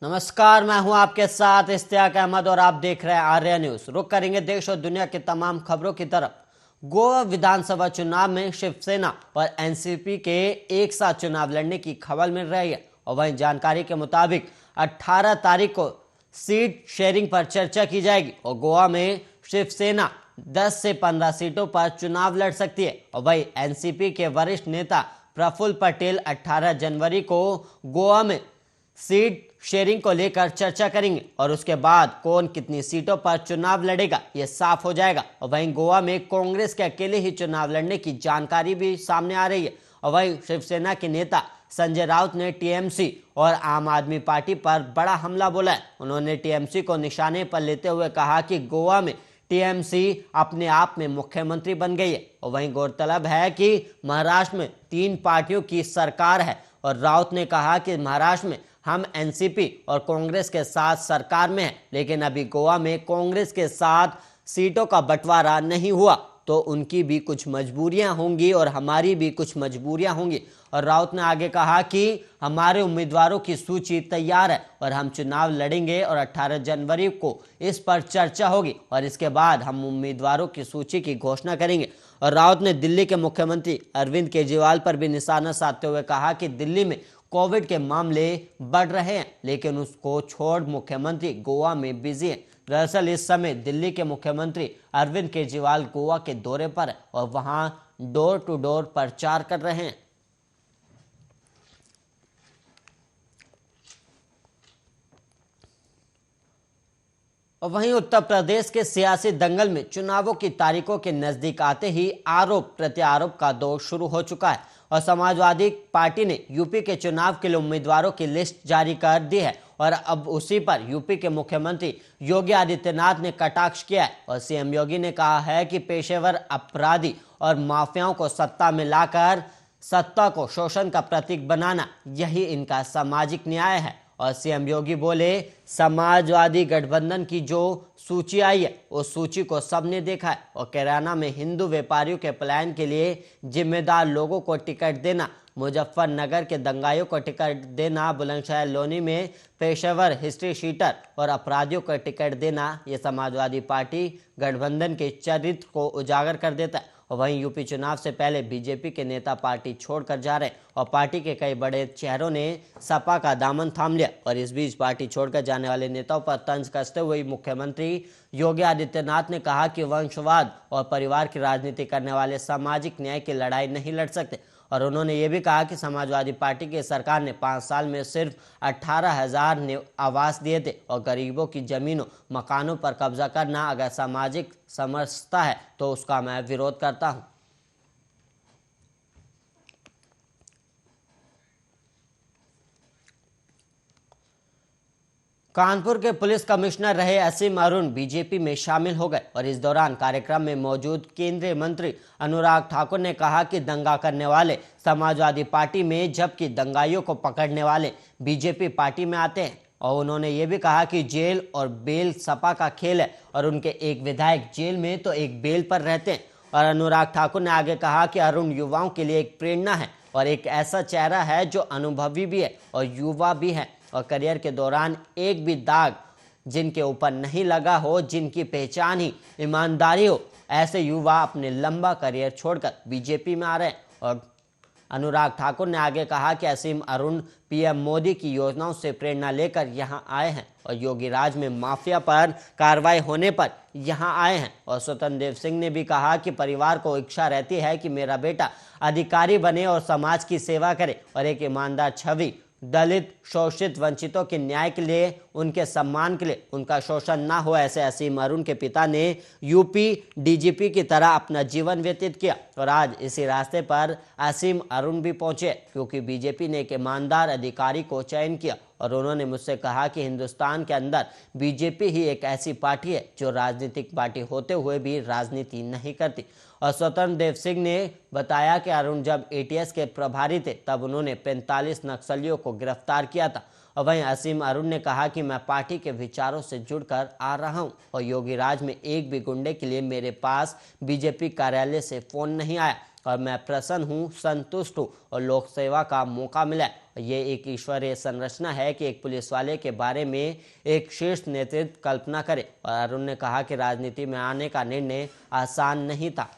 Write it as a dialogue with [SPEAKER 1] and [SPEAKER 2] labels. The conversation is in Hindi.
[SPEAKER 1] नमस्कार, मैं हूं आपके साथ इश्तियाक अहमद और आप देख रहे हैं आर्या न्यूज। रुक करेंगे देश और दुनिया की तमाम खबरों की तरफ। गोवा विधानसभा चुनाव में शिवसेना और एनसीपी के एक साथ चुनाव लड़ने की खबर मिल रही है और वहीं जानकारी के मुताबिक 18 तारीख को सीट शेयरिंग पर चर्चा की जाएगी और गोवा में शिवसेना 10 से 15 सीटों पर चुनाव लड़ सकती है और वहीं एनसीपी के वरिष्ठ नेता प्रफुल्ल पटेल 18 जनवरी को गोवा में सीट शेयरिंग को लेकर चर्चा करेंगे और उसके बाद कौन कितनी सीटों पर चुनाव लड़ेगा यह साफ हो जाएगा। और वहीं गोवा में कांग्रेस के अकेले ही चुनाव लड़ने की जानकारी भी सामने आ रही है और वहीं शिवसेना के नेता संजय राउत ने टीएमसी और आम आदमी पार्टी पर बड़ा हमला बोला है। उन्होंने टीएमसी को निशाने पर लेते हुए कहा कि गोवा में टीएमसी अपने आप में मुख्यमंत्री बन गई है और वहीं गौरतलब है कि महाराष्ट्र में 3 पार्टियों की सरकार है और राउत ने कहा कि महाराष्ट्र में हम एनसीपी और कांग्रेस के साथ सरकार में हैं, लेकिन अभी गोवा में कांग्रेस के साथ सीटों का बंटवारा नहीं हुआ तो उनकी भी कुछ मजबूरियां होंगी और हमारी भी कुछ मजबूरियां होंगी। और राउत ने आगे कहा कि हमारे उम्मीदवारों की सूची तैयार है और हम चुनाव लड़ेंगे और 18 जनवरी को इस पर चर्चा होगी और इसके बाद हम उम्मीदवारों की सूची की घोषणा करेंगे। और राउत ने दिल्ली के मुख्यमंत्री अरविंद केजरीवाल पर भी निशाना साधते हुए कहा कि दिल्ली में कोविड के मामले बढ़ रहे हैं लेकिन उसको छोड़ मुख्यमंत्री गोवा में बिजी हैं। दरअसल इस समय दिल्ली के मुख्यमंत्री अरविंद केजरीवाल गोवा के दौरे पर है और वहां डोर टू डोर प्रचार कर रहे हैं। और वहीं उत्तर प्रदेश के सियासी दंगल में चुनावों की तारीखों के नजदीक आते ही आरोप प्रत्यारोप का दौर शुरू हो चुका है और समाजवादी पार्टी ने यूपी के चुनाव के लिए उम्मीदवारों की लिस्ट जारी कर दी है और अब उसी पर यूपी के मुख्यमंत्री योगी आदित्यनाथ ने कटाक्ष किया है और सीएम योगी ने कहा है कि पेशेवर अपराधी और माफियाओं को सत्ता में लाकर सत्ता को शोषण का प्रतीक बनाना यही इनका सामाजिक न्याय है। और सीएम योगी बोले, समाजवादी गठबंधन की जो सूची आई है उस सूची को सबने देखा है और कैराना में हिंदू व्यापारियों के पलायन के लिए जिम्मेदार लोगों को टिकट देना, मुजफ्फरनगर के दंगाइयों को टिकट देना, बुलंदशहर लोनी में पेशेवर हिस्ट्री शीटर और अपराधियों को टिकट देना, ये समाजवादी पार्टी गठबंधन के चरित्र को उजागर कर देता है। और वहीं यूपी चुनाव से पहले बीजेपी के नेता पार्टी छोड़कर जा रहे हैं और पार्टी के कई बड़े चेहरों ने सपा का दामन थाम लिया और इस बीच पार्टी छोड़कर जाने वाले नेताओं पर तंज कसते हुए मुख्यमंत्री योगी आदित्यनाथ ने कहा कि वंशवाद और परिवार की राजनीति करने वाले सामाजिक न्याय की लड़ाई नहीं लड़ सकते। और उन्होंने ये भी कहा कि समाजवादी पार्टी की सरकार ने 5 साल में सिर्फ 18,000 आवास दिए थे और गरीबों की जमीनों मकानों पर कब्जा करना अगर सामाजिक समझता है तो उसका मैं विरोध करता हूं। कानपुर के पुलिस कमिश्नर रहे असीम अरुण बीजेपी में शामिल हो गए और इस दौरान कार्यक्रम में मौजूद केंद्रीय मंत्री अनुराग ठाकुर ने कहा कि दंगा करने वाले समाजवादी पार्टी में जबकि दंगाइयों को पकड़ने वाले बीजेपी पार्टी में आते हैं। और उन्होंने ये भी कहा कि जेल और बेल सपा का खेल है और उनके एक विधायक जेल में तो एक बेल पर रहते हैं। और अनुराग ठाकुर ने आगे कहा कि अरुण युवाओं के लिए एक प्रेरणा है और एक ऐसा चेहरा है जो अनुभवी भी है और युवा भी है और करियर के दौरान एक भी दाग जिनके ऊपर नहीं लगा हो, जिनकी पहचान ही ईमानदारी हो, ऐसे युवा अपने लंबा करियर छोड़कर बीजेपी में आ रहे हैं। और अनुराग ठाकुर ने आगे कहा कि असीम अरुण पीएम मोदी की योजनाओं से प्रेरणा लेकर यहां आए हैं और योगी राज में माफिया पर कार्रवाई होने पर यहां आए हैं। और स्वतंत्र देव सिंह ने भी कहा कि परिवार को इच्छा रहती है कि मेरा बेटा अधिकारी बने और समाज की सेवा करे और एक ईमानदार छवि दलित शोषित वंचितों के न्याय के लिए, उनके सम्मान के लिए, उनका शोषण ना हो, ऐसे असीम अरुण के पिता ने यूपी डीजीपी की तरह अपना जीवन व्यतीत किया और आज इसी रास्ते पर असीम अरुण भी पहुंचे क्योंकि बीजेपी ने एक ईमानदार अधिकारी को चयन किया। और उन्होंने मुझसे कहा कि हिंदुस्तान के अंदर बीजेपी ही एक ऐसी पार्टी है जो राजनीतिक पार्टी होते हुए भी राजनीति नहीं करती। और स्वतंत्र देव सिंह ने बताया कि अरुण जब एटीएस के प्रभारी थे तब उन्होंने 45 नक्सलियों को गिरफ्तार किया था। और वहीं असीम अरुण ने कहा कि मैं पार्टी के विचारों से जुड़कर आ रहा हूं और योगी राज में एक भी गुंडे के लिए मेरे पास बीजेपी कार्यालय से फोन नहीं आया और मैं प्रसन्न हूं, संतुष्ट हूं और लोक सेवा का मौका मिला। ये एक ईश्वरीय संरचना है कि एक पुलिस वाले के बारे में एक शीर्ष नेतृत्व कल्पना करे। और अरुण ने कहा कि राजनीति में आने का निर्णय आसान नहीं था।